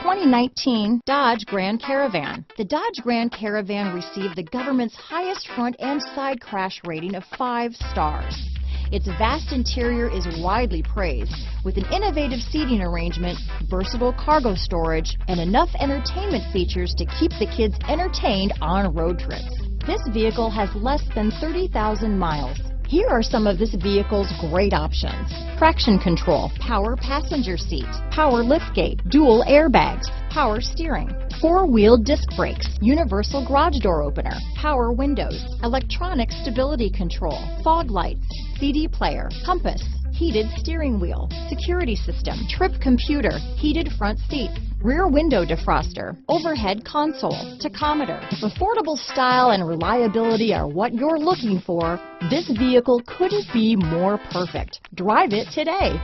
2019 Dodge Grand Caravan. The Dodge Grand Caravan received the government's highest front and side crash rating of 5 stars. Its vast interior is widely praised, with an innovative seating arrangement, versatile cargo storage, and enough entertainment features to keep the kids entertained on road trips. This vehicle has less than 30,000 miles. Here are some of this vehicle's great options: traction control, power passenger seat, power liftgate, dual airbags, power steering, 4-wheel disc brakes, universal garage door opener, power windows, electronic stability control, fog lights, CD player, compass, heated steering wheel, security system, trip computer, heated front seats, rear window defroster, overhead console, tachometer. If affordable style and reliability are what you're looking for, this vehicle couldn't be more perfect. Drive it today.